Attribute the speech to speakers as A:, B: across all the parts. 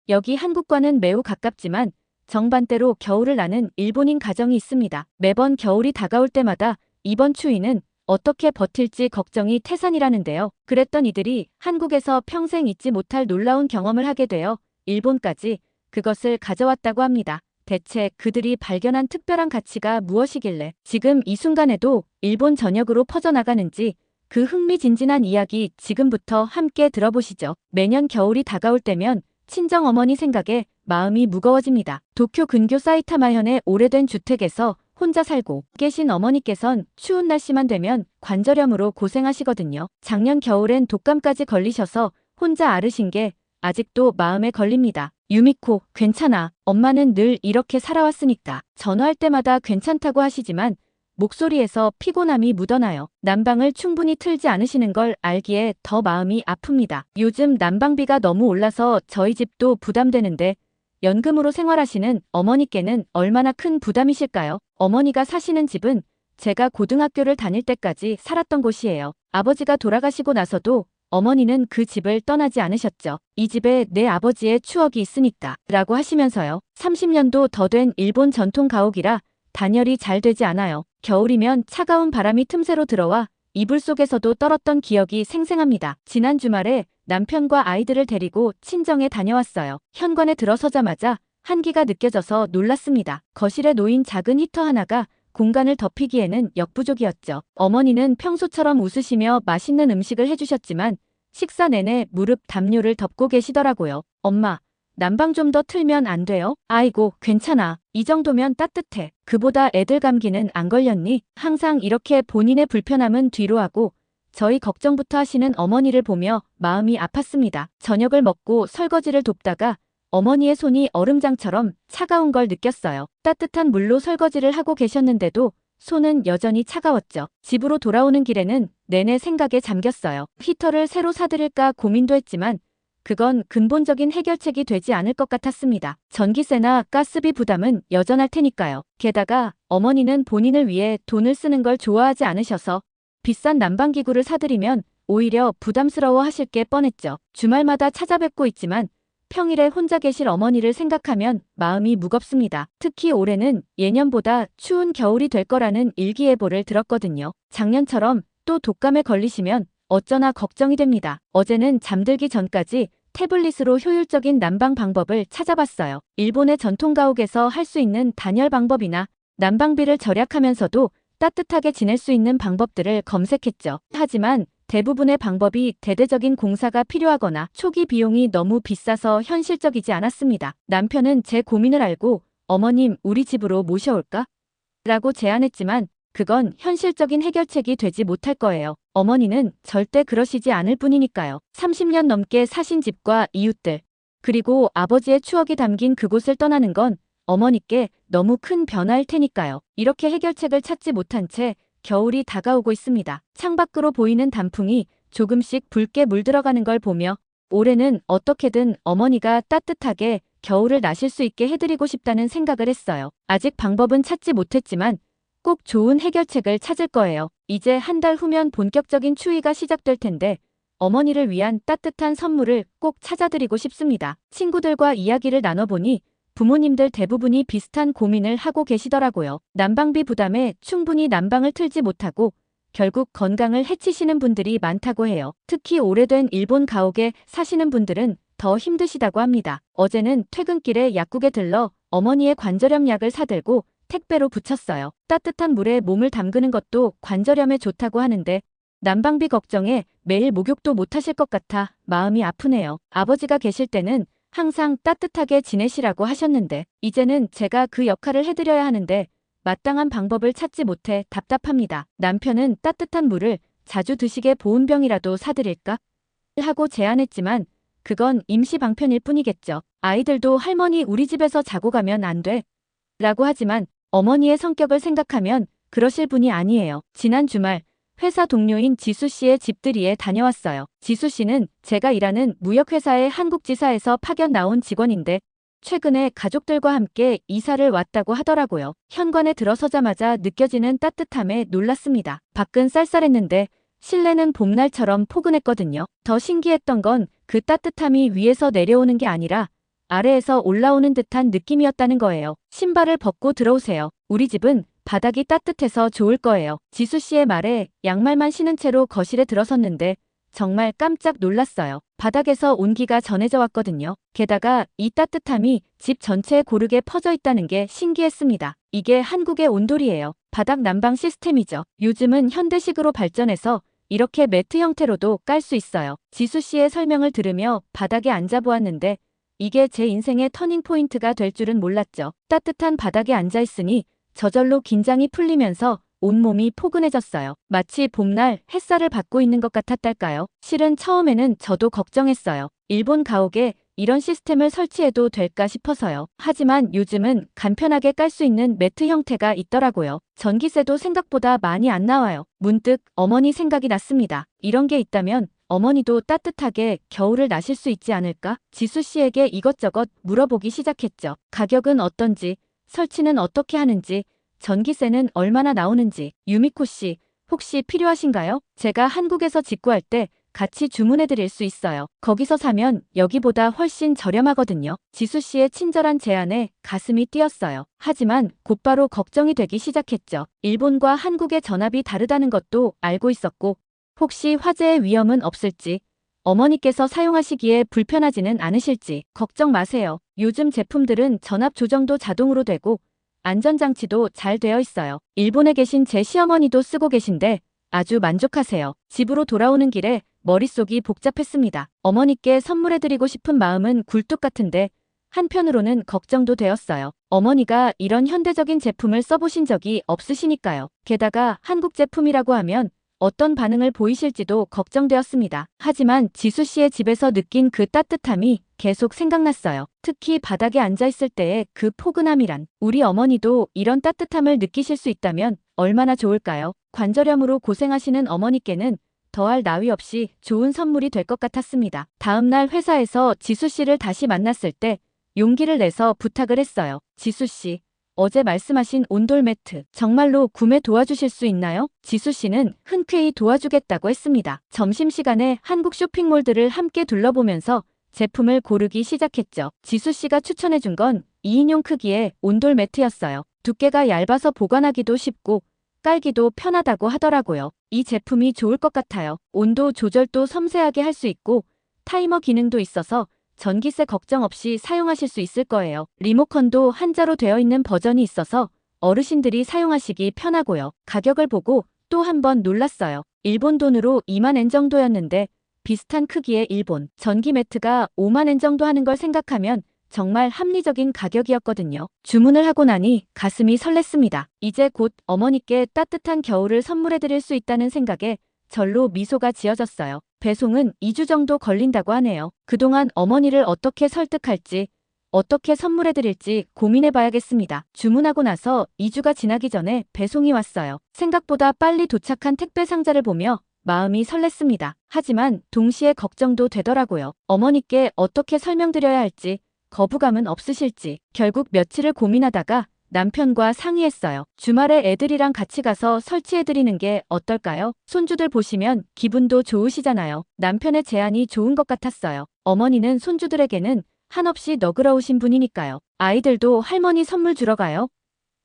A: 여기 한국과는 매우 가깝지만 정반대로 겨울을 나는 일본인 가정이 있습니다. 매번 겨울이 다가올 때마다 이번 추위는 어떻게 버틸지 걱정이 태산이라는데요. 그랬던 이들이 한국에서 평생 잊지 못할 놀라운 경험을 하게 되어 일본까지 그것을 가져왔다고 합니다. 대체 그들이 발견한 특별한 가치가 무엇이길래 지금 이 순간에도 일본 전역으로 퍼져나가는지 그 흥미진진한 이야기 지금부터 함께 들어보시죠. 매년 겨울이 다가올 때면 친정어머니 생각에 마음이 무거워집니다. 도쿄 근교 사이타마현의 오래된 주택에서 혼자 살고 계신 어머니께선 추운 날씨만 되면 관절염으로 고생하시거든요. 작년 겨울엔 독감까지 걸리셔서 혼자 앓으신 게 아직도 마음에 걸립니다. 유미코, 괜찮아. 엄마는 늘 이렇게 살아왔으니까. 전화할 때마다 괜찮다고 하시지만 목소리에서 피곤함이 묻어나요. 난방을 충분히 틀지 않으시는 걸 알기에 더 마음이 아픕니다. 요즘 난방비가 너무 올라서 저희 집도 부담되는데 연금으로 생활하시는 어머니께는 얼마나 큰 부담이실까요? 어머니가 사시는 집은 제가 고등학교를 다닐 때까지 살았던 곳이에요. 아버지가 돌아가시고 나서도 어머니는 그 집을 떠나지 않으셨죠. 이 집에 내 아버지의 추억이 있으니까 라고 하시면서요. 30년도 더 된 일본 전통 가옥이라 단열이 잘 되지 않아요. 겨울이면 차가운 바람이 틈새로 들어와 이불 속에서도 떨었던 기억이 생생합니다. 지난 주말에 남편과 아이들을 데리고 친정에 다녀왔어요. 현관에 들어서자마자 한기가 느껴져서 놀랐습니다. 거실에 놓인 작은 히터 하나가 공간을 덮이기에는 역부족이었죠. 어머니는 평소처럼 웃으시며 맛있는 음식을 해주셨지만 식사 내내 무릎 담요를 덮고 계시더라고요. 엄마, 난방 좀 더 틀면 안 돼요? 아이고, 괜찮아. 이 정도면 따뜻해. 그보다 애들 감기는 안 걸렸니? 항상 이렇게 본인의 불편함은 뒤로 하고 저희 걱정부터 하시는 어머니를 보며 마음이 아팠습니다. 저녁을 먹고 설거지를 돕다가 어머니의 손이 얼음장처럼 차가운 걸 느꼈어요. 따뜻한 물로 설거지를 하고 계셨는데도 손은 여전히 차가웠죠. 집으로 돌아오는 길에는 내내 생각에 잠겼어요. 히터를 새로 사드릴까 고민도 했지만 그건 근본적인 해결책이 되지 않을 것 같았습니다. 전기세나 가스비 부담은 여전할 테니까요. 게다가 어머니는 본인을 위해 돈을 쓰는 걸 좋아하지 않으셔서 비싼 난방기구를 사드리면 오히려 부담스러워 하실 게 뻔했죠. 주말마다 찾아뵙고 있지만 평일에 혼자 계실 어머니를 생각하면 마음이 무겁습니다. 특히 올해는 예년보다 추운 겨울이 될 거라는 일기예보를 들었거든요. 작년처럼 또 독감에 걸리시면 어쩌나 걱정이 됩니다. 어제는 잠들기 전까지 태블릿으로 효율적인 난방 방법을 찾아봤어요. 일본의 전통 가옥에서 할 수 있는 단열 방법이나 난방비를 절약하면서도 따뜻하게 지낼 수 있는 방법들을 검색했죠. 하지만 대부분의 방법이 대대적인 공사가 필요하거나 초기 비용이 너무 비싸서 현실적이지 않았습니다. 남편은 제 고민을 알고 어머님 우리 집으로 모셔올까? 라고 제안했지만 그건 현실적인 해결책이 되지 못할 거예요. 어머니는 절대 그러시지 않을 뿐이니까요. 30년 넘게 사신 집과 이웃들, 그리고 아버지의 추억이 담긴 그곳을 떠나는 건 어머니께 너무 큰 변화일 테니까요. 이렇게 해결책을 찾지 못한 채 겨울이 다가오고 있습니다. 창밖으로 보이는 단풍이 조금씩 붉게 물들어가는 걸 보며 올해는 어떻게든 어머니가 따뜻하게 겨울을 나실 수 있게 해드리고 싶다는 생각을 했어요. 아직 방법은 찾지 못했지만 꼭 좋은 해결책을 찾을 거예요. 이제 한 달 후면 본격적인 추위가 시작될 텐데 어머니를 위한 따뜻한 선물을 꼭 찾아드리고 싶습니다. 친구들과 이야기를 나눠보니 부모님들 대부분이 비슷한 고민을 하고 계시더라고요. 난방비 부담에 충분히 난방을 틀지 못하고 결국 건강을 해치시는 분들이 많다고 해요. 특히 오래된 일본 가옥에 사시는 분들은 더 힘드시다고 합니다. 어제는 퇴근길에 약국에 들러 어머니의 관절염 약을 사들고 택배로 붙였어요. 따뜻한 물에 몸을 담그는 것도 관절염에 좋다고 하는데 난방비 걱정에 매일 목욕도 못하실 것 같아 마음이 아프네요. 아버지가 계실 때는 항상 따뜻하게 지내시라고 하셨는데 이제는 제가 그 역할을 해드려야 하는데 마땅한 방법을 찾지 못해 답답합니다. 남편은 따뜻한 물을 자주 드시게 보온병이라도 사드릴까? 하고 제안했지만 그건 임시 방편일 뿐이겠죠. 아이들도 할머니 우리 집에서 자고 가면 안 돼? 라고 하지만 어머니의 성격을 생각하면 그러실 분이 아니에요. 지난 주말 회사 동료인 지수 씨의 집들이에 다녀왔어요. 지수 씨는 제가 일하는 무역회사의 한국지사에서 파견 나온 직원인데 최근에 가족들과 함께 이사를 왔다고 하더라고요. 현관에 들어서자마자 느껴지는 따뜻함에 놀랐습니다. 밖은 쌀쌀했는데 실내는 봄날처럼 포근했거든요. 더 신기했던 건 그 따뜻함이 위에서 내려오는 게 아니라 아래에서 올라오는 듯한 느낌이었다는 거예요. 신발을 벗고 들어오세요. 우리 집은 바닥이 따뜻해서 좋을 거예요. 지수 씨의 말에 양말만 신은 채로 거실에 들어섰는데 정말 깜짝 놀랐어요. 바닥에서 온기가 전해져 왔거든요. 게다가 이 따뜻함이 집 전체에 고르게 퍼져 있다는 게 신기했습니다. 이게 한국의 온돌이에요. 바닥 난방 시스템이죠. 요즘은 현대식으로 발전해서 이렇게 매트 형태로도 깔 수 있어요. 지수 씨의 설명을 들으며 바닥에 앉아보았는데 이게 제 인생의 터닝포인트가 될 줄은 몰랐죠. 따뜻한 바닥에 앉아있으니 저절로 긴장이 풀리면서 온몸이 포근해졌어요. 마치 봄날 햇살을 받고 있는 것 같았달까요? 실은 처음에는 저도 걱정했어요. 일본 가옥에 이런 시스템을 설치해도 될까 싶어서요. 하지만 요즘은 간편하게 깔 수 있는 매트 형태가 있더라고요. 전기세도 생각보다 많이 안 나와요. 문득 어머니 생각이 났습니다. 이런 게 있다면 어머니도 따뜻하게 겨울을 나실 수 있지 않을까? 지수 씨에게 이것저것 물어보기 시작했죠. 가격은 어떤지, 설치는 어떻게 하는지, 전기세는 얼마나 나오는지. 유미코 씨, 혹시 필요하신가요? 제가 한국에서 직구할 때 같이 주문해 드릴 수 있어요. 거기서 사면 여기보다 훨씬 저렴하거든요. 지수 씨의 친절한 제안에 가슴이 뛰었어요. 하지만 곧바로 걱정이 되기 시작했죠. 일본과 한국의 전압이 다르다는 것도 알고 있었고, 혹시 화재의 위험은 없을지, 어머니께서 사용하시기에 불편하지는 않으실지 걱정 마세요. 요즘 제품들은 전압 조정도 자동으로 되고 안전장치도 잘 되어 있어요. 일본에 계신 제 시어머니도 쓰고 계신데 아주 만족하세요. 집으로 돌아오는 길에 머릿속이 복잡했습니다. 어머니께 선물해드리고 싶은 마음은 굴뚝 같은데 한편으로는 걱정도 되었어요. 어머니가 이런 현대적인 제품을 써보신 적이 없으시니까요. 게다가 한국 제품이라고 하면 어떤 반응을 보이실지도 걱정되었습니다. 하지만 지수 씨의 집에서 느낀 그 따뜻함이 계속 생각났어요. 특히 바닥에 앉아있을 때의 그 포근함이란. 우리 어머니도 이런 따뜻함을 느끼실 수 있다면 얼마나 좋을까요? 관절염으로 고생하시는 어머니께는 더할 나위 없이 좋은 선물이 될 것 같았습니다. 다음날 회사에서 지수 씨를 다시 만났을 때 용기를 내서 부탁을 했어요. 지수 씨, 어제 말씀하신 온돌 매트 정말로 구매 도와주실 수 있나요? 지수 씨는 흔쾌히 도와주겠다고 했습니다. 점심시간에 한국 쇼핑몰들을 함께 둘러보면서 제품을 고르기 시작했죠. 지수 씨가 추천해준 건 2인용 크기의 온돌 매트였어요. 두께가 얇아서 보관하기도 쉽고 깔기도 편하다고 하더라고요. 이 제품이 좋을 것 같아요. 온도 조절도 섬세하게 할 수 있고 타이머 기능도 있어서 전기세 걱정 없이 사용하실 수 있을 거예요. 리모컨도 한자로 되어 있는 버전이 있어서 어르신들이 사용하시기 편하고요. 가격을 보고 또 한 번 놀랐어요. 일본 돈으로 2만 엔 정도였는데 비슷한 크기의 일본 전기 매트가 5만 엔 정도 하는 걸 생각하면 정말 합리적인 가격이었거든요. 주문을 하고 나니 가슴이 설렜습니다. 이제 곧 어머니께 따뜻한 겨울을 선물해드릴 수 있다는 생각에 절로 미소가 지어졌어요. 배송은 2주 정도 걸린다고 하네요. 그동안 어머니를 어떻게 설득할지, 어떻게 선물해드릴지 고민해봐야겠습니다. 주문하고 나서 2주가 지나기 전에 배송이 왔어요. 생각보다 빨리 도착한 택배 상자를 보며 마음이 설렜습니다. 하지만 동시에 걱정도 되더라고요. 어머니께 어떻게 설명드려야 할지, 거부감은 없으실지. 결국 며칠을 고민하다가 남편과 상의했어요. 주말에 애들이랑 같이 가서 설치해드리는 게 어떨까요? 손주들 보시면 기분도 좋으시잖아요. 남편의 제안이 좋은 것 같았어요. 어머니는 손주들에게는 한없이 너그러우신 분이니까요. 아이들도 할머니 선물 주러 가요?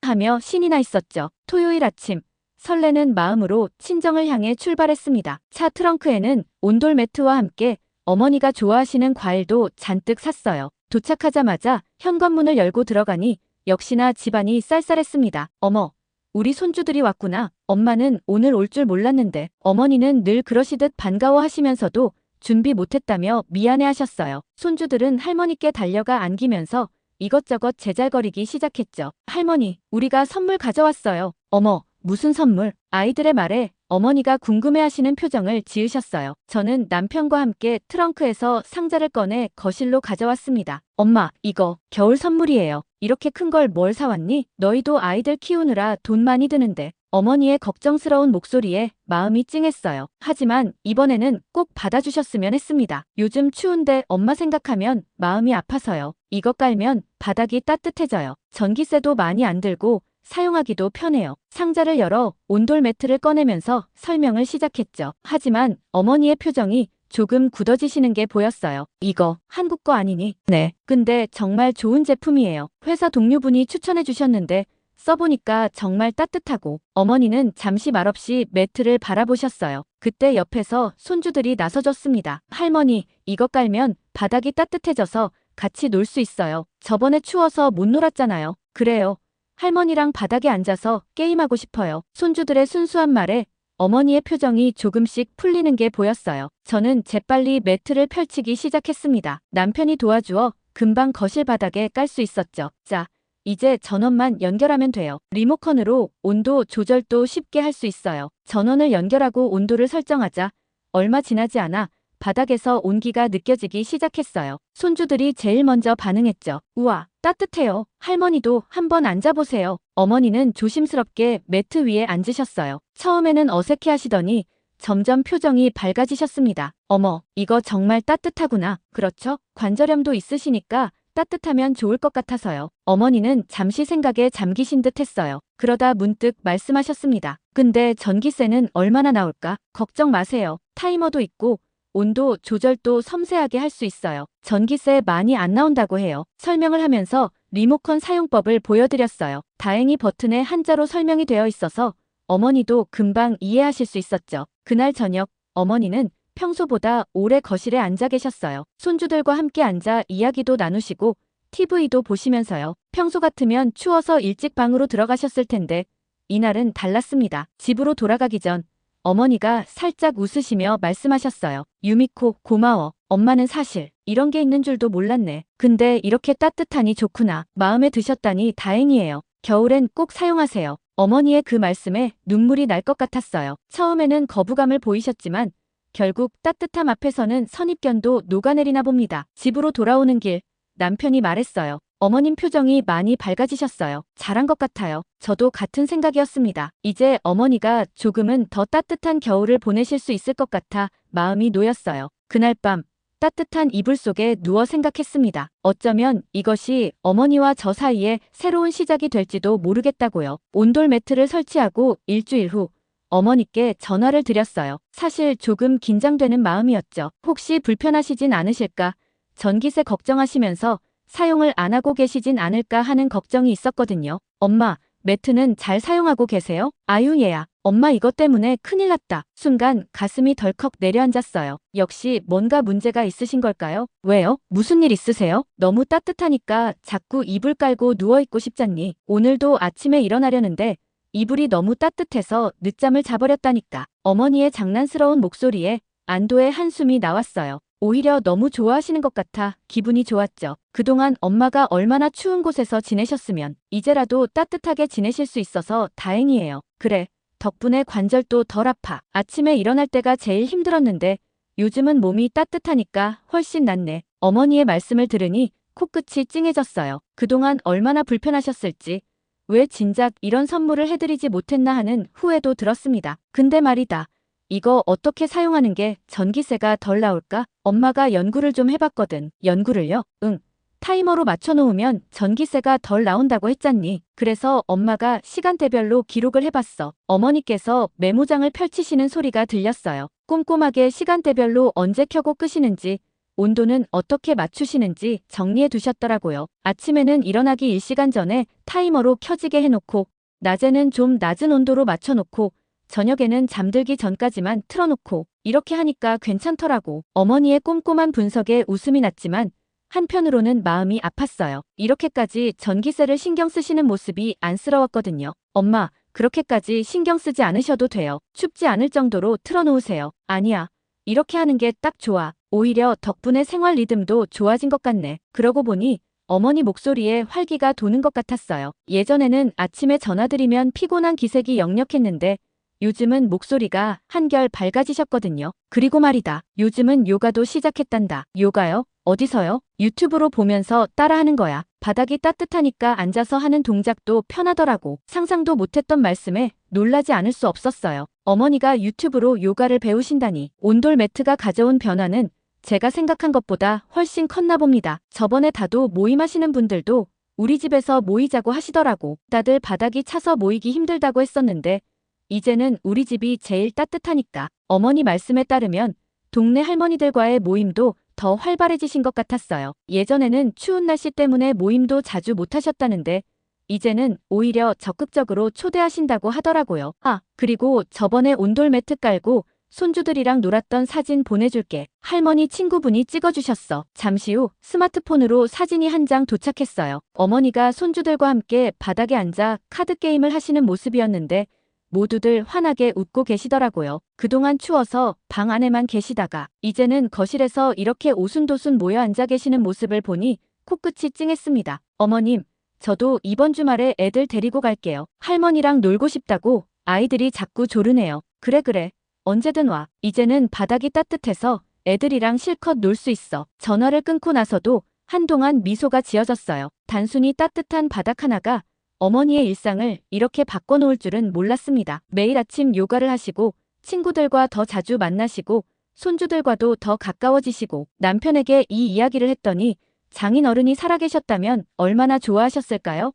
A: 하며 신이 나 있었죠. 토요일 아침 설레는 마음으로 친정을 향해 출발했습니다. 차 트렁크에는 온돌 매트와 함께 어머니가 좋아하시는 과일도 잔뜩 샀어요. 도착하자마자 현관문을 열고 들어가니 역시나 집안이 쌀쌀했습니다. 어머, 우리 손주들이 왔구나. 엄마는 오늘 올 줄 몰랐는데. 어머니는 늘 그러시듯 반가워하시면서도 준비 못했다며 미안해하셨어요. 손주들은 할머니께 달려가 안기면서 이것저것 제잘거리기 시작했죠. 할머니, 우리가 선물 가져왔어요. 어머, 무슨 선물? 아이들의 말에 어머니가 궁금해하시는 표정을 지으셨어요. 저는 남편과 함께 트렁크에서 상자를 꺼내 거실로 가져왔습니다. 엄마, 이거 겨울 선물이에요. 이렇게 큰 걸 뭘 사왔니? 너희도 아이들 키우느라 돈 많이 드는데. 어머니의 걱정스러운 목소리에 마음이 찡했어요. 하지만 이번에는 꼭 받아주셨으면 했습니다. 요즘 추운데 엄마 생각하면 마음이 아파서요. 이거 깔면 바닥이 따뜻해져요. 전기세도 많이 안 들고 사용하기도 편해요. 상자를 열어 온돌 매트를 꺼내면서 설명을 시작했죠. 하지만 어머니의 표정이 조금 굳어지시는 게 보였어요. 이거 한국 거 아니니? 네. 근데 정말 좋은 제품이에요. 회사 동료분이 추천해 주셨는데 써보니까 정말 따뜻하고. 어머니는 잠시 말없이 매트를 바라보셨어요. 그때 옆에서 손주들이 나서줬습니다. 할머니, 이거 깔면 바닥이 따뜻해져서 같이 놀 수 있어요. 저번에 추워서 못 놀았잖아요. 그래요. 할머니랑 바닥에 앉아서 게임하고 싶어요. 손주들의 순수한 말에 어머니의 표정이 조금씩 풀리는 게 보였어요. 저는 재빨리 매트를 펼치기 시작했습니다. 남편이 도와주어 금방 거실 바닥에 깔 수 있었죠. 자, 이제 전원만 연결하면 돼요. 리모컨으로 온도 조절도 쉽게 할 수 있어요. 전원을 연결하고 온도를 설정하자 얼마 지나지 않아 바닥에서 온기가 느껴지기 시작했어요. 손주들이 제일 먼저 반응했죠. 우와, 따뜻해요. 할머니도 한번 앉아보세요. 어머니는 조심스럽게 매트 위에 앉으셨어요. 처음에는 어색해 하시더니 점점 표정이 밝아지셨습니다. 어머, 이거 정말 따뜻하구나. 그렇죠? 관절염도 있으시니까 따뜻하면 좋을 것 같아서요. 어머니는 잠시 생각에 잠기신 듯 했어요. 그러다 문득 말씀하셨습니다. 근데 전기세는 얼마나 나올까? 걱정 마세요. 타이머도 있고 온도 조절도 섬세하게 할 수 있어요. 전기세 많이 안 나온다고 해요. 설명을 하면서 리모컨 사용법을 보여드렸어요. 다행히 버튼에 한자로 설명이 되어 있어서 어머니도 금방 이해하실 수 있었죠. 그날 저녁 어머니는 평소보다 오래 거실에 앉아 계셨어요. 손주들과 함께 앉아 이야기도 나누시고 TV도 보시면서요. 평소 같으면 추워서 일찍 방으로 들어가셨을 텐데 이날은 달랐습니다. 집으로 돌아가기 전 어머니가 살짝 웃으시며 말씀하셨어요. 유미코, 고마워. 엄마는 사실 이런 게 있는 줄도 몰랐네. 근데 이렇게 따뜻하니 좋구나. 마음에 드셨다니 다행이에요. 겨울엔 꼭 사용하세요. 어머니의 그 말씀에 눈물이 날 것 같았어요. 처음에는 거부감을 보이셨지만 결국 따뜻함 앞에서는 선입견도 녹아내리나 봅니다. 집으로 돌아오는 길 남편이 말했어요. 어머님 표정이 많이 밝아지셨어요. 잘한 것 같아요. 저도 같은 생각이었습니다. 이제 어머니가 조금은 더 따뜻한 겨울을 보내실 수 있을 것 같아 마음이 놓였어요. 그날 밤 따뜻한 이불 속에 누워 생각했습니다. 어쩌면 이것이 어머니와 저 사이에 새로운 시작이 될지도 모르겠다고요. 온돌 매트를 설치하고 일주일 후 어머니께 전화를 드렸어요. 사실 조금 긴장되는 마음이었죠. 혹시 불편하시진 않으실까? 전기세 걱정하시면서 사용을 안 하고 계시진 않을까 하는 걱정이 있었거든요. 엄마, 매트는 잘 사용하고 계세요? 아유 얘야, 엄마 이것 때문에 큰일 났다. 순간 가슴이 덜컥 내려앉았어요. 역시 뭔가 문제가 있으신 걸까요? 왜요? 무슨 일 있으세요? 너무 따뜻하니까 자꾸 이불 깔고 누워있고 싶잖니. 오늘도 아침에 일어나려는데 이불이 너무 따뜻해서 늦잠을 자버렸다니까. 어머니의 장난스러운 목소리에 안도의 한숨이 나왔어요. 오히려 너무 좋아하시는 것 같아 기분이 좋았죠. 그동안 엄마가 얼마나 추운 곳에서 지내셨으면 이제라도 따뜻하게 지내실 수 있어서 다행이에요. 그래, 덕분에 관절도 덜 아파. 아침에 일어날 때가 제일 힘들었는데 요즘은 몸이 따뜻하니까 훨씬 낫네. 어머니의 말씀을 들으니 코끝이 찡해졌어요. 그동안 얼마나 불편하셨을지, 왜 진작 이런 선물을 해드리지 못했나 하는 후회도 들었습니다. 근데 말이다. 이거 어떻게 사용하는 게 전기세가 덜 나올까? 엄마가 연구를 좀 해봤거든. 연구를요? 응. 타이머로 맞춰놓으면 전기세가 덜 나온다고 했잖니. 그래서 엄마가 시간대별로 기록을 해봤어. 어머니께서 메모장을 펼치시는 소리가 들렸어요. 꼼꼼하게 시간대별로 언제 켜고 끄시는지, 온도는 어떻게 맞추시는지 정리해 두셨더라고요. 아침에는 일어나기 1시간 전에 타이머로 켜지게 해놓고, 낮에는 좀 낮은 온도로 맞춰놓고, 저녁에는 잠들기 전까지만 틀어놓고 이렇게 하니까 괜찮더라고. 어머니의 꼼꼼한 분석에 웃음이 났지만 한편으로는 마음이 아팠어요. 이렇게까지 전기세를 신경 쓰시는 모습이 안쓰러웠거든요. 엄마, 그렇게까지 신경 쓰지 않으셔도 돼요. 춥지 않을 정도로 틀어놓으세요. 아니야. 이렇게 하는 게 딱 좋아. 오히려 덕분에 생활 리듬도 좋아진 것 같네. 그러고 보니 어머니 목소리에 활기가 도는 것 같았어요. 예전에는 아침에 전화드리면 피곤한 기색이 역력했는데 요즘은 목소리가 한결 밝아지셨거든요. 그리고 말이다. 요즘은 요가도 시작했단다. 요가요? 어디서요? 유튜브로 보면서 따라하는 거야. 바닥이 따뜻하니까 앉아서 하는 동작도 편하더라고. 상상도 못했던 말씀에 놀라지 않을 수 없었어요. 어머니가 유튜브로 요가를 배우신다니. 온돌 매트가 가져온 변화는 제가 생각한 것보다 훨씬 컸나 봅니다. 저번에 다도 모임하시는 분들도 우리 집에서 모이자고 하시더라고. 다들 바닥이 차서 모이기 힘들다고 했었는데 이제는 우리 집이 제일 따뜻하니까. 어머니 말씀에 따르면 동네 할머니들과의 모임도 더 활발해지신 것 같았어요. 예전에는 추운 날씨 때문에 모임도 자주 못하셨다는데 이제는 오히려 적극적으로 초대하신다고 하더라고요. 그리고 저번에 온돌 매트 깔고 손주들이랑 놀았던 사진 보내줄게. 할머니 친구분이 찍어주셨어. 잠시 후 스마트폰으로 사진이 한 장 도착했어요. 어머니가 손주들과 함께 바닥에 앉아 카드게임을 하시는 모습이었는데 모두들 환하게 웃고 계시더라고요. 그동안 추워서 방 안에만 계시다가 이제는 거실에서 이렇게 오순도순 모여 앉아 계시는 모습을 보니 코끝이 찡했습니다. 어머님, 저도 이번 주말에 애들 데리고 갈게요. 할머니랑 놀고 싶다고 아이들이 자꾸 조르네요. 그래. 언제든 와. 이제는 바닥이 따뜻해서 애들이랑 실컷 놀 수 있어. 전화를 끊고 나서도 한동안 미소가 지어졌어요. 단순히 따뜻한 바닥 하나가 어머니의 일상을 이렇게 바꿔놓을 줄은 몰랐습니다. 매일 아침 요가를 하시고 친구들과 더 자주 만나시고 손주들과도 더 가까워지시고 남편에게 이 이야기를 했더니 장인어른이 살아계셨다면 얼마나 좋아하셨을까요?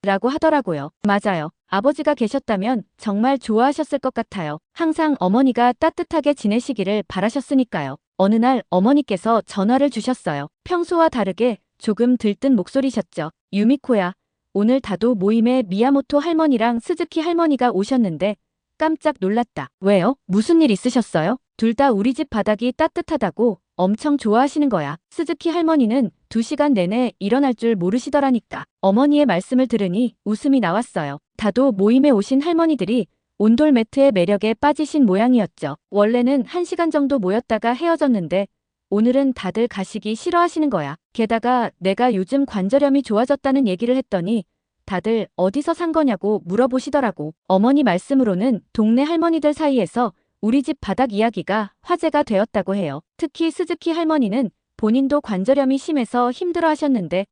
A: 라고 하더라고요. 맞아요. 아버지가 계셨다면 정말 좋아하셨을 것 같아요. 항상 어머니가 따뜻하게 지내시기를 바라셨으니까요. 어느 날 어머니께서 전화를 주셨어요. 평소와 다르게 조금 들뜬 목소리셨죠. 유미코야. 오늘 다도 모임에 미야모토 할머니랑 스즈키 할머니가 오셨는데 깜짝 놀랐다. 왜요? 무슨 일 있으셨어요? 둘 다 우리 집 바닥이 따뜻하다고 엄청 좋아하시는 거야. 스즈키 할머니는 2시간 내내 일어날 줄 모르시더라니까. 어머니의 말씀을 들으니 웃음이 나왔어요. 다도 모임에 오신 할머니들이 온돌 매트의 매력에 빠지신 모양이었죠. 원래는 1시간 정도 모였다가 헤어졌는데 오늘은 다들 가시기 싫어하시는 거야. 게다가 내가 요즘 관절염이 좋아졌다는 얘기를 했더니 다들 어디서 산 거냐고 물어보시더라고. 어머니 말씀으로는 동네 할머니들 사이에서 우리 집 바닥 이야기가 화제가 되었다고 해요. 특히 스즈키 할머니는 본인도 관절염이 심해서 힘들어 하셨는데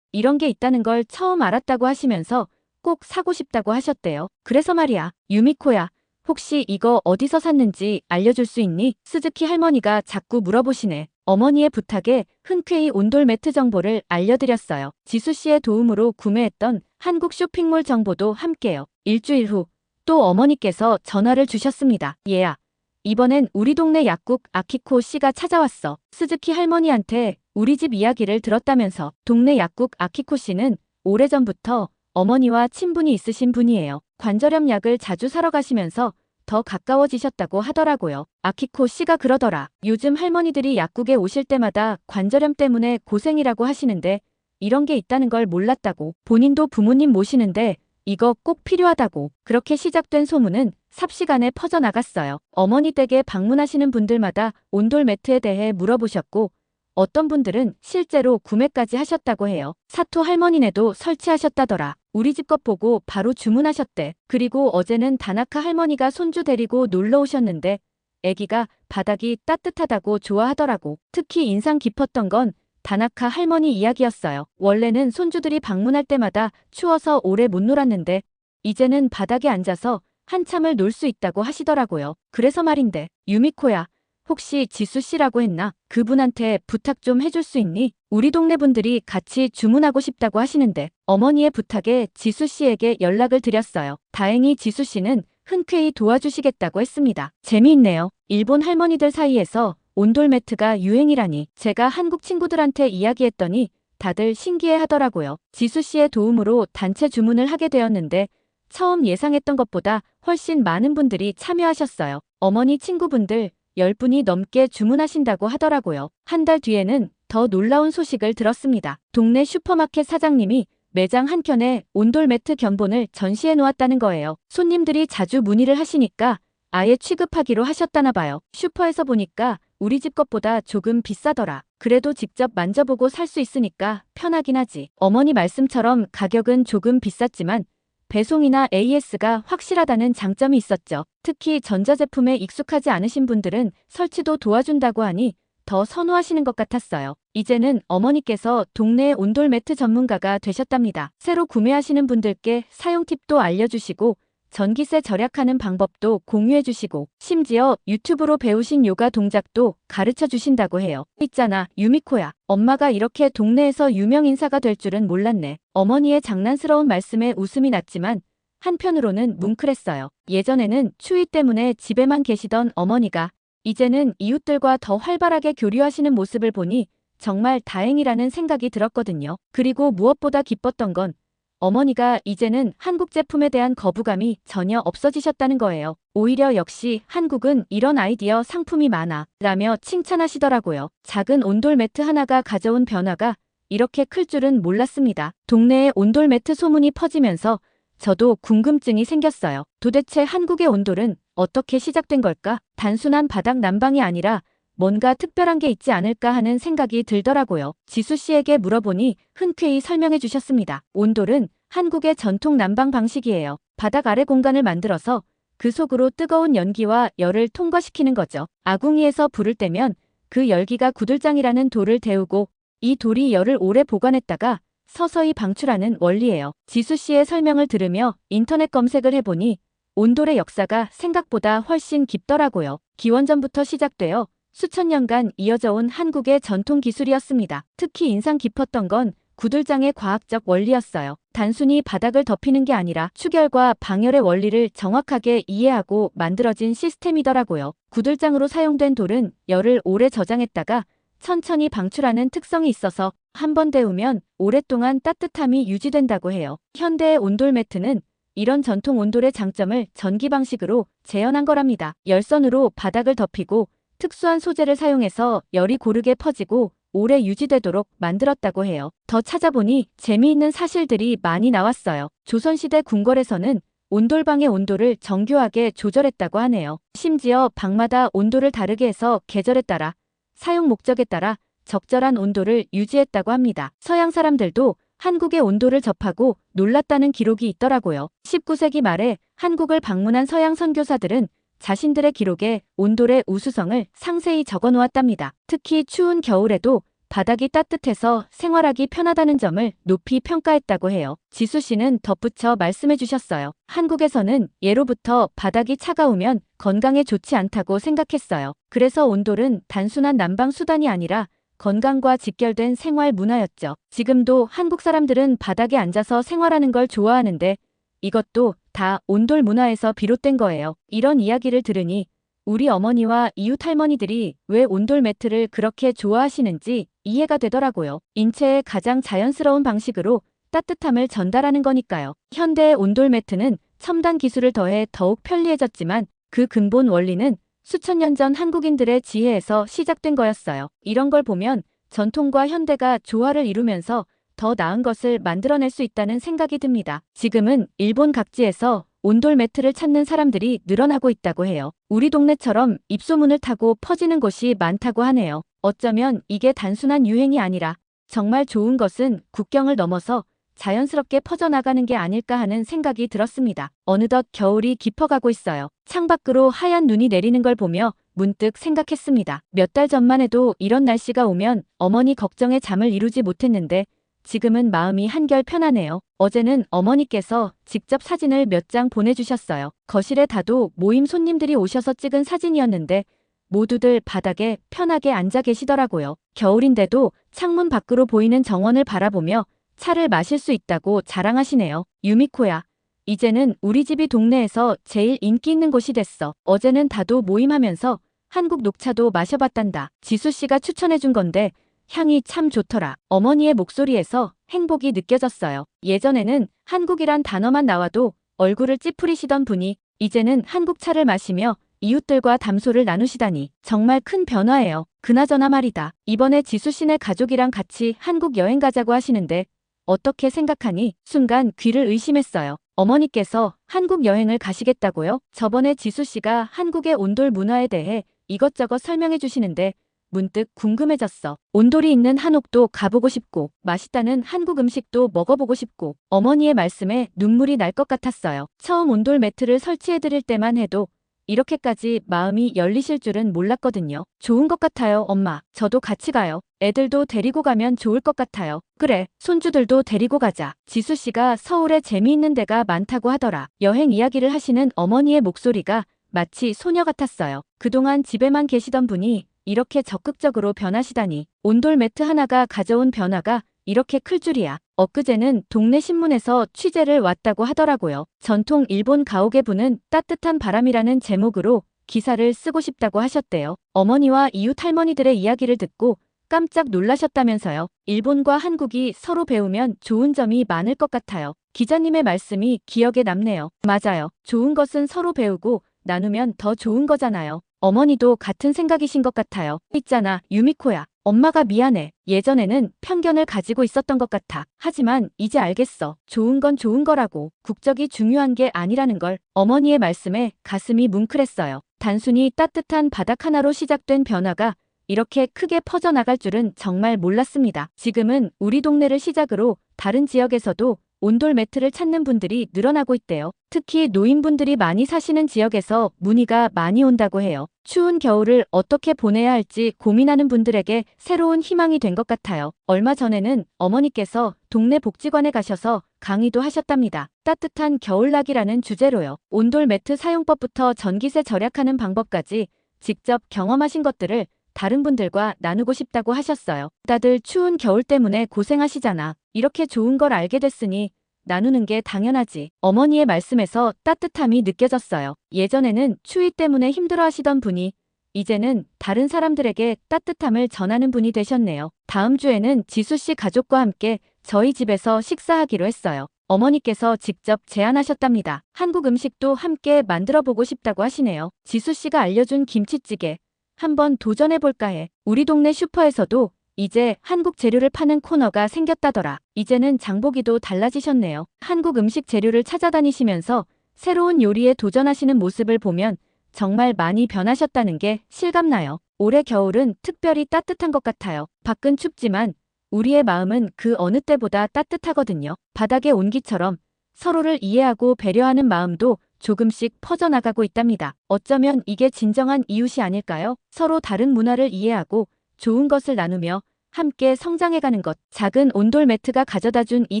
A: 이런 게 있다는 걸 처음 알았다고 하시면서 꼭 사고 싶다고 하셨대요. 그래서 말이야, 유미코야. 혹시 이거 어디서 샀는지 알려줄 수 있니? 스즈키 할머니가 자꾸 물어보시네. 어머니의 부탁에 흔쾌히 온돌 매트 정보를 알려드렸어요. 지수 씨의 도움으로 구매했던 한국 쇼핑몰 정보도 함께요. 일주일 후 또 어머니께서 전화를 주셨습니다. 얘야. 이번엔 우리 동네 약국 아키코 씨가 찾아왔어. 스즈키 할머니한테 우리 집 이야기를 들었다면서. 동네 약국 아키코 씨는 오래전부터 어머니와 친분이 있으신 분이에요. 관절염 약을 자주 사러 가시면서 더 가까워지셨다고 하더라고요. 아키코 씨가 그러더라. 요즘 할머니들이 약국에 오실 때마다 관절염 때문에 고생이라고 하시는데 이런 게 있다는 걸 몰랐다고. 본인도 부모님 모시는데 이거 꼭 필요하다고. 그렇게 시작된 소문은 삽시간에 퍼져나갔어요. 어머니 댁에 방문하시는 분들마다 온돌 매트에 대해 물어보셨고 어떤 분들은 실제로 구매까지 하셨다고 해요. 사토 할머니네도 설치하셨다더라. 우리 집 것 보고 바로 주문하셨대. 그리고 어제는 다나카 할머니가 손주 데리고 놀러 오셨는데 애기가 바닥이 따뜻하다고 좋아하더라고. 특히 인상 깊었던 건 다나카 할머니 이야기였어요. 원래는 손주들이 방문할 때마다 추워서 오래 못 놀았는데 이제는 바닥에 앉아서 한참을 놀 수 있다고 하시더라고요. 그래서 말인데, 유미코야. 혹시 지수 씨라고 했나? 그분한테 부탁 좀 해줄 수 있니? 우리 동네 분들이 같이 주문하고 싶다고 하시는데 어머니의 부탁에 지수 씨에게 연락을 드렸어요. 다행히 지수 씨는 흔쾌히 도와주시겠다고 했습니다. 재미있네요. 일본 할머니들 사이에서 온돌 매트가 유행이라니. 제가 한국 친구들한테 이야기했더니 다들 신기해 하더라고요. 지수 씨의 도움으로 단체 주문을 하게 되었는데 처음 예상했던 것보다 훨씬 많은 분들이 참여하셨어요. 어머니 친구분들 10분이 넘게 주문하신다고 하더라고요. 한 달 뒤에는 더 놀라운 소식을 들었습니다. 동네 슈퍼마켓 사장님이 매장 한켠에 온돌 매트 견본을 전시해 놓았다는 거예요. 손님들이 자주 문의를 하시니까 아예 취급하기로 하셨다나 봐요. 슈퍼에서 보니까 우리 집 것보다 조금 비싸더라. 그래도 직접 만져보고 살 수 있으니까 편하긴 하지. 어머니 말씀처럼 가격은 조금 비쌌지만 배송이나 AS가 확실하다는 장점이 있었죠. 특히 전자제품에 익숙하지 않으신 분들은 설치도 도와준다고 하니 더 선호하시는 것 같았어요. 이제는 어머니께서 동네 온돌 매트 전문가가 되셨답니다. 새로 구매하시는 분들께 사용 팁도 알려주시고 전기세 절약하는 방법도 공유해주시고 심지어 유튜브로 배우신 요가 동작도 가르쳐 주신다고 해요. 있잖아, 유미코야. 엄마가 이렇게 동네에서 유명 인사가 될 줄은 몰랐네. 어머니의 장난스러운 말씀에 웃음이 났지만 한편으로는 뭉클했어요. 예전에는 추위 때문에 집에만 계시던 어머니가 이제는 이웃들과 더 활발하게 교류하시는 모습을 보니 정말 다행이라는 생각이 들었거든요. 그리고 무엇보다 기뻤던 건 어머니가 이제는 한국 제품에 대한 거부감이 전혀 없어지셨다는 거예요. 오히려 역시 한국은 이런 아이디어 상품이 많아 라며 칭찬하시더라고요. 작은 온돌 매트 하나가 가져온 변화가 이렇게 클 줄은 몰랐습니다. 동네에 온돌 매트 소문이 퍼지면서 저도 궁금증이 생겼어요. 도대체 한국의 온돌은 어떻게 시작된 걸까? 단순한 바닥 난방이 아니라 뭔가 특별한 게 있지 않을까 하는 생각이 들더라고요. 지수 씨에게 물어보니 흔쾌히 설명해 주셨습니다. 온돌은 한국의 전통 난방 방식이에요. 바닥 아래 공간을 만들어서 그 속으로 뜨거운 연기와 열을 통과시키는 거죠. 아궁이에서 불을 떼면 그 열기가 구들장이라는 돌을 데우고 이 돌이 열을 오래 보관했다가 서서히 방출하는 원리예요. 지수 씨의 설명을 들으며 인터넷 검색을 해보니 온돌의 역사가 생각보다 훨씬 깊더라고요. 기원전부터 시작되어 수천 년간 이어져 온 한국의 전통 기술이었습니다. 특히 인상 깊었던 건 구들장의 과학적 원리였어요. 단순히 바닥을 덮이는 게 아니라 추결과 방열의 원리를 정확하게 이해하고 만들어진 시스템이더라고요. 구들장으로 사용된 돌은 열을 오래 저장했다가 천천히 방출하는 특성이 있어서 한 번 데우면 오랫동안 따뜻함이 유지된다고 해요. 현대의 온돌 매트는 이런 전통 온돌의 장점을 전기 방식으로 재현한 거랍니다. 열선으로 바닥을 덮이고 특수한 소재를 사용해서 열이 고르게 퍼지고 오래 유지되도록 만들었다고 해요. 더 찾아보니 재미있는 사실들이 많이 나왔어요. 조선시대 궁궐에서는 온돌방의 온도를 정교하게 조절했다고 하네요. 심지어 방마다 온도를 다르게 해서 계절에 따라 사용 목적에 따라 적절한 온도를 유지했다고 합니다. 서양 사람들도 한국의 온도를 접하고 놀랐다는 기록이 있더라고요. 19세기 말에 한국을 방문한 서양 선교사들은 자신들의 기록에 온돌의 우수성을 상세히 적어 놓았답니다. 특히 추운 겨울에도 바닥이 따뜻해서 생활하기 편하다는 점을 높이 평가했다고 해요. 지수 씨는 덧붙여 말씀해 주셨어요. 한국에서는 예로부터 바닥이 차가우면 건강에 좋지 않다고 생각했어요. 그래서 온돌은 단순한 난방 수단이 아니라 건강과 직결된 생활 문화였죠. 지금도 한국 사람들은 바닥에 앉아서 생활하는 걸 좋아하는데 이것도 다 온돌 문화에서 비롯된 거예요. 이런 이야기를 들으니 우리 어머니와 이웃 할머니들이 왜 온돌 매트를 그렇게 좋아하시는지 이해가 되더라고요. 인체의 가장 자연스러운 방식으로 따뜻함을 전달하는 거니까요. 현대의 온돌 매트는 첨단 기술을 더해 더욱 편리해졌지만 그 근본 원리는 수천 년 전 한국인들의 지혜에서 시작된 거였어요. 이런 걸 보면 전통과 현대가 조화를 이루면서 더 나은 것을 만들어낼 수 있다는 생각이 듭니다. 지금은 일본 각지에서 온돌 매트를 찾는 사람들이 늘어나고 있다고 해요. 우리 동네처럼 입소문을 타고 퍼지는 곳이 많다고 하네요. 어쩌면 이게 단순한 유행이 아니라 정말 좋은 것은 국경을 넘어서 자연스럽게 퍼져나가는 게 아닐까 하는 생각이 들었습니다. 어느덧 겨울이 깊어가고 있어요. 창밖으로 하얀 눈이 내리는 걸 보며 문득 생각했습니다. 몇 달 전만 해도 이런 날씨가 오면 어머니 걱정에 잠을 이루지 못했는데 지금은 마음이 한결 편하네요. 어제는 어머니께서 직접 사진을 몇 장 보내주셨어요. 거실에 다도 모임 손님들이 오셔서 찍은 사진이었는데 모두들 바닥에 편하게 앉아 계시더라고요. 겨울인데도 창문 밖으로 보이는 정원을 바라보며 차를 마실 수 있다고 자랑하시네요. 유미코야, 이제는 우리 집이 동네에서 제일 인기 있는 곳이 됐어. 어제는 다도 모임하면서 한국 녹차도 마셔봤단다. 지수 씨가 추천해준 건데 향이 참 좋더라. 어머니의 목소리에서 행복이 느껴졌어요. 예전에는 한국이란 단어만 나와도 얼굴을 찌푸리시던 분이 이제는 한국차를 마시며 이웃들과 담소를 나누시다니 정말 큰 변화예요. 그나저나 말이다. 이번에 지수 씨네 가족이랑 같이 한국 여행 가자고 하시는데 어떻게 생각하니? 순간 귀를 의심했어요. 어머니께서 한국 여행을 가시겠다고요? 저번에 지수 씨가 한국의 온돌 문화에 대해 이것저것 설명해 주시는데 문득 궁금해졌어. 온돌이 있는 한옥도 가보고 싶고 맛있다는 한국 음식도 먹어보고 싶고 어머니의 말씀에 눈물이 날 것 같았어요. 처음 온돌 매트를 설치해드릴 때만 해도 이렇게까지 마음이 열리실 줄은 몰랐거든요. 좋은 것 같아요, 엄마. 저도 같이 가요. 애들도 데리고 가면 좋을 것 같아요. 그래, 손주들도 데리고 가자. 지수 씨가 서울에 재미있는 데가 많다고 하더라. 여행 이야기를 하시는 어머니의 목소리가 마치 소녀 같았어요. 그동안 집에만 계시던 분이 이렇게 적극적으로 변하시다니. 온돌 매트 하나가 가져온 변화가 이렇게 클 줄이야. 엊그제는 동네 신문에서 취재를 왔다고 하더라고요. 전통 일본 가옥에 부는 따뜻한 바람이라는 제목으로 기사를 쓰고 싶다고 하셨대요. 어머니와 이웃 할머니들의 이야기를 듣고 깜짝 놀라셨다면서요. 일본과 한국이 서로 배우면 좋은 점이 많을 것 같아요. 기자님의 말씀이 기억에 남네요. 맞아요. 좋은 것은 서로 배우고 나누면 더 좋은 거잖아요. 어머니도 같은 생각이신 것 같아요. 있잖아, 유미코야. 엄마가 미안해. 예전에는 편견을 가지고 있었던 것 같아. 하지만 이제 알겠어. 좋은 건 좋은 거라고. 국적이 중요한 게 아니라는 걸. 어머니의 말씀에 가슴이 뭉클했어요. 단순히 따뜻한 바닥 하나로 시작된 변화가 이렇게 크게 퍼져나갈 줄은 정말 몰랐습니다. 지금은 우리 동네를 시작으로 다른 지역에서도 온돌 매트를 찾는 분들이 늘어나고 있대요. 특히 노인분들이 많이 사시는 지역에서 문의가 많이 온다고 해요. 추운 겨울을 어떻게 보내야 할지 고민하는 분들에게 새로운 희망이 된 것 같아요. 얼마 전에는 어머니께서 동네 복지관에 가셔서 강의도 하셨답니다. 따뜻한 겨울나기라는 주제로요. 온돌 매트 사용법부터 전기세 절약하는 방법까지 직접 경험하신 것들을 다른 분들과 나누고 싶다고 하셨어요. 다들 추운 겨울 때문에 고생하시잖아. 이렇게 좋은 걸 알게 됐으니 나누는 게 당연하지. 어머니의 말씀에서 따뜻함이 느껴졌어요. 예전에는 추위 때문에 힘들어하시던 분이 이제는 다른 사람들에게 따뜻함을 전하는 분이 되셨네요. 다음 주에는 지수 씨 가족과 함께 저희 집에서 식사하기로 했어요. 어머니께서 직접 제안하셨답니다. 한국 음식도 함께 만들어 보고 싶다고 하시네요. 지수 씨가 알려준 김치찌개 한번 도전해볼까 해. 우리 동네 슈퍼에서도 이제 한국 재료를 파는 코너가 생겼다더라. 이제는 장보기도 달라지셨네요. 한국 음식 재료를 찾아다니시면서 새로운 요리에 도전하시는 모습을 보면 정말 많이 변하셨다는 게 실감나요. 올해 겨울은 특별히 따뜻한 것 같아요. 밖은 춥지만 우리의 마음은 그 어느 때보다 따뜻하거든요. 바닥의 온기처럼 서로를 이해하고 배려하는 마음도 조금씩 퍼져나가고 있답니다. 어쩌면 이게 진정한 이웃이 아닐까요? 서로 다른 문화를 이해하고 좋은 것을 나누며 함께 성장해가는 것. 작은 온돌 매트가 가져다준 이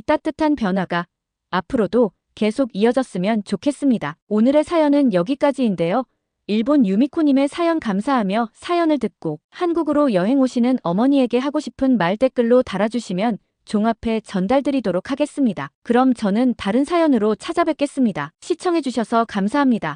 A: 따뜻한 변화가 앞으로도 계속 이어졌으면 좋겠습니다. 오늘의 사연은 여기까지인데요. 일본 유미코님의 사연 감사하며 사연을 듣고 한국으로 여행 오시는 어머니에게 하고 싶은 말 댓글로 달아주시면 종합해 전달드리도록 하겠습니다. 그럼 저는 다른 사연으로 찾아뵙겠습니다. 시청해주셔서 감사합니다.